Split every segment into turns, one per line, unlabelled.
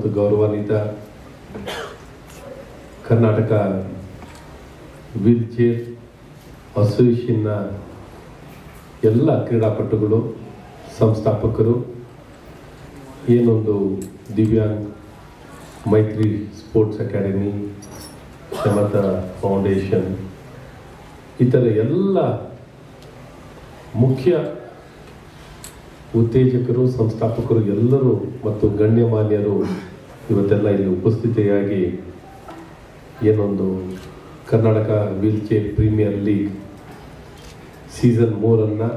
ಮತ್ತು ಗೌರವಾನ್ವಿತ Karnataka wheel chair ಅಸೋಸಿಯೇಷನ್ನ ಎಲ್ಲ ಕ್ರೀಡಾಪಟುಗಳು, ಸಂಸ್ಥಾಪಕರು, ಏನೊಂದು ದಿವ್ಯಾಂಗ್ ಮೈತ್ರಿ ಸ್ಪೋರ್ಟ್ಸ್ ಅಕಾಡೆಮಿ, ಸಮತ ಫೌಂಡೇಶನ್, ಇತರ ಎಲ್ಲ ಮುಖ್ಯ ಉತ್ತೇಜಕರು, ಸಂಸ್ಥಾಪಕರು ಎಲ್ಲರೂ ಮತ್ತು ಗಣ್ಯಮಾನ್ಯರು ಇವತ್ತೆಲ್ಲ ಇಲ್ಲಿ ಉಪಸ್ಥಿತಿಯಾಗಿ ಏನೊಂದು Karnataka wheelchair premier league season 3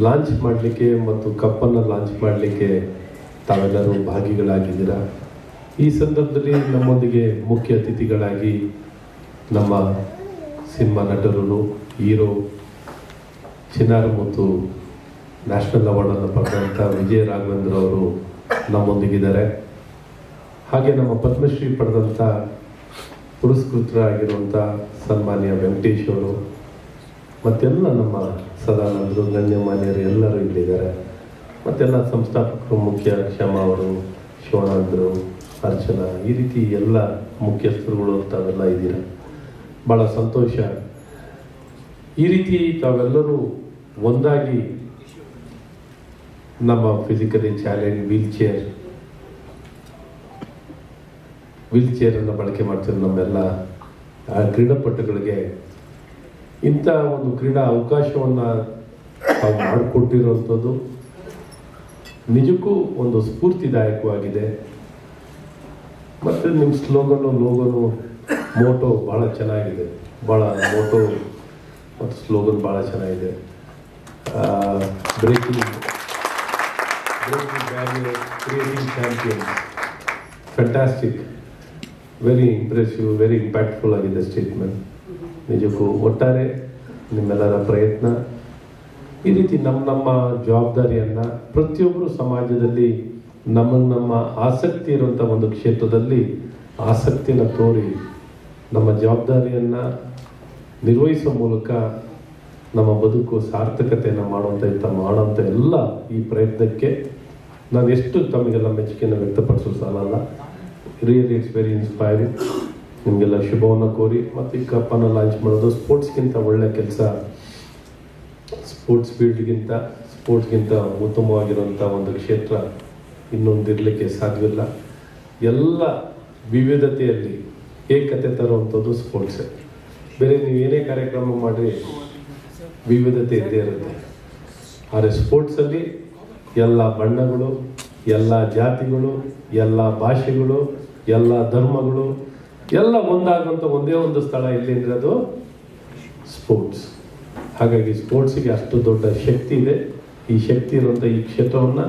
launch ಮಾಡಲಿಕ್ಕೆ ಮತ್ತು ಕಪ್ಪನ್ನು ಲಾಂಚ್ ಮಾಡಲಿಕ್ಕೆ ತಾವೆಲ್ಲರೂ ಭಾಗಿಗಳಾಗಿದ್ದೀರಾ. ಈ ಸಂದರ್ಭದಲ್ಲಿ ನಮ್ಮೊಂದಿಗೆ ಮುಖ್ಯ ಅತಿಥಿಗಳಾಗಿ ನಮ್ಮ ಸಿನಿಮಾ ನಟರು, ಹೀರೋ ಚಿನಾರ್ ಮತ್ತು ನ್ಯಾಷನಲ್ ಅವಾರ್ಡನ್ನು ಪಡೆದಂಥ ವಿಜಯ ರಾಘವೇಂದ್ರ ಅವರು ನಮ್ಮೊಂದಿಗಿದ್ದಾರೆ. ಹಾಗೆ ನಮ್ಮ ಪದ್ಮಶ್ರೀ ಪಡೆದಂಥ ಪುರಸ್ಕೃತರಾಗಿರುವಂಥ ಸನ್ಮಾನ್ಯ ವೆಂಕಟೇಶ್ ಅವರು ಮತ್ತೆಲ್ಲ ನಮ್ಮ ಸದಾನಂದರು, ಗಣ್ಯಮಾನ್ಯರು ಎಲ್ಲರೂ ಇಲ್ಲಿದ್ದಾರೆ. ಮತ್ತೆಲ್ಲ ಸಂಸ್ಥಾಪಕರು, ಮುಖ್ಯ ಕ್ಷಮಾ ಅವರು, ಶಿವಾನಂದರು, ಅರ್ಚನಾ, ಈ ರೀತಿ ಎಲ್ಲ ಮುಖ್ಯಸ್ಥರುಗಳು ತಾವೆಲ್ಲ ಇದ್ದೀರ. ಭಾಳ ಸಂತೋಷ. ಈ ರೀತಿ ತಾವೆಲ್ಲರೂ ಒಂದಾಗಿ ನಮ್ಮ ಫಿಸಿಕಲಿ ಚಾಲೆಂಜ್ ವೀಲ್ ಚೇರನ್ನು ಬಳಕೆ ಮಾಡ್ತಿರೋ ನಮ್ಮೆಲ್ಲ ಕ್ರೀಡಾಪಟುಗಳಿಗೆ ಇಂಥ ಒಂದು ಕ್ರೀಡಾ ಅವಕಾಶವನ್ನು ತಾವು ಮಾಡಿಕೊಟ್ಟಿರುವಂಥದ್ದು ನಿಜಕ್ಕೂ ಒಂದು ಸ್ಫೂರ್ತಿದಾಯಕವಾಗಿದೆ. ಮತ್ತು ನಿಮ್ಮ ಲೋಗೋನು ಮೋಟೋ ಭಾಳ ಚೆನ್ನಾಗಿದೆ. ಮೋಟೋ ಮತ್ತು ಸ್ಲೋಗನ್ ಭಾಳ ಚೆನ್ನಾಗಿದೆ. Breaking barrier, creating champions, fantastic, very impressive, very impactful ಆಗಿದೆ ಸ್ಟೇಟ್ಮೆಂಟ್. ನಿಜಕ್ಕೂ ಒಟ್ಟಾರೆ ನಿಮ್ಮೆಲ್ಲರ ಪ್ರಯತ್ನ ಈ ರೀತಿ ನಮ್ಮ ಜವಾಬ್ದಾರಿಯನ್ನು ಪ್ರತಿಯೊಬ್ಬರು ಸಮಾಜದಲ್ಲಿ ನಮ್ಮ ಆಸಕ್ತಿ ಇರುವಂಥ ಒಂದು ಕ್ಷೇತ್ರದಲ್ಲಿ ಆಸಕ್ತಿನ ತೋರಿ ನಮ್ಮ ಜವಾಬ್ದಾರಿಯನ್ನು ನಿರ್ವಹಿಸುವ ಮೂಲಕ ನಮ್ಮ ಬದುಕು ಸಾರ್ಥಕತೆಯನ್ನು ಮಾಡುವಂಥ ಎಲ್ಲ ಈ ಪ್ರಯತ್ನಕ್ಕೆ ನಾನು ಎಷ್ಟು ತಮಗೆಲ್ಲ ಮೆಚ್ಚುಗೆಯನ್ನು ವ್ಯಕ್ತಪಡಿಸೋ ಸಾಲಲ್ಲ. Really it's very inspiring. ನಿಮಗೆಲ್ಲ ಶುಭವನ್ನು ಕೋರಿ ಮತ್ತು ಈ ಕಪ್ಪನ್ನು ಲಾಂಚ್ ಮಾಡೋದು ಸ್ಪೋರ್ಟ್ಸ್ಗಿಂತ ಒಳ್ಳೆಯ ಕೆಲಸ, ಸ್ಪೋರ್ಟ್ಸ್ಗಿಂತ ಉತ್ತಮವಾಗಿರುವಂಥ ಒಂದು ಕ್ಷೇತ್ರ ಇನ್ನೊಂದಿರಲಿಕ್ಕೆ ಸಾಧ್ಯವಿಲ್ಲ. ಎಲ್ಲ ವಿವಿಧತೆಯಲ್ಲಿ ಏಕತೆ ತರುವಂಥದ್ದು ಸ್ಪೋರ್ಟ್ಸೇ. ಬೇರೆ ನೀವು ಏನೇ ಕಾರ್ಯಕ್ರಮ ಮಾಡಿರಿ ವಿವಿಧತೆ ಇದ್ದೇ ಇರುತ್ತೆ. ಆದರೆ ಸ್ಪೋರ್ಟ್ಸಲ್ಲಿ ಎಲ್ಲ ಬಣ್ಣಗಳು, ಎಲ್ಲ ಜಾತಿಗಳು, ಎಲ್ಲ ಭಾಷೆಗಳು, ಎಲ್ಲ ಧರ್ಮಗಳು ಎಲ್ಲ ಒಂದಾಗುವಂಥ ಒಂದೇ ಒಂದು ಸ್ಥಳ ಎಲ್ಲಿರೋದು ಸ್ಪೋರ್ಟ್ಸ್. ಹಾಗಾಗಿ ಸ್ಪೋರ್ಟ್ಸಿಗೆ ಅಷ್ಟು ದೊಡ್ಡ ಶಕ್ತಿ ಇದೆ. ಈ ಶಕ್ತಿ ಇರುವಂಥ ಈ ಕ್ಷೇತ್ರವನ್ನು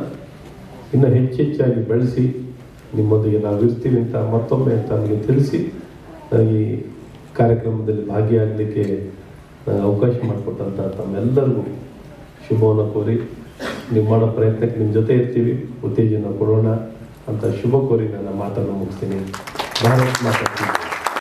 ಇನ್ನೂ ಹೆಚ್ಚೆಚ್ಚಾಗಿ ಬೆಳೆಸಿ ನಿಮ್ಮೊಂದಿಗೆ ನಾವು ಇರ್ತೀವಿ ಅಂತ ಮತ್ತೊಮ್ಮೆ ತಮಗೆ ತಿಳಿಸಿ ಈ ಕಾರ್ಯಕ್ರಮದಲ್ಲಿ ಭಾಗಿಯಾಗಲಿಕ್ಕೆ ಅವಕಾಶ ಮಾಡಿಕೊಟ್ಟಂಥ ತಮ್ಮೆಲ್ಲರಿಗೂ ಶುಭವನ್ನು ಕೋರಿ, ನೀವು ಮಾಡೋ ಪ್ರಯತ್ನಕ್ಕೆ ನಿಮ್ಮ ಜೊತೆ ಇರ್ತೀವಿ, ಉತ್ತೇಜನ ಕೊಡೋಣ ಅಂತ ಶುಭ ಕೋರಿ ನನ್ನ ಮಾತನ್ನು ಮುಗಿಸ್ತೀನಿ. ಭಾರತ್ ಮಾತಾ ಕಿ ಜೈ.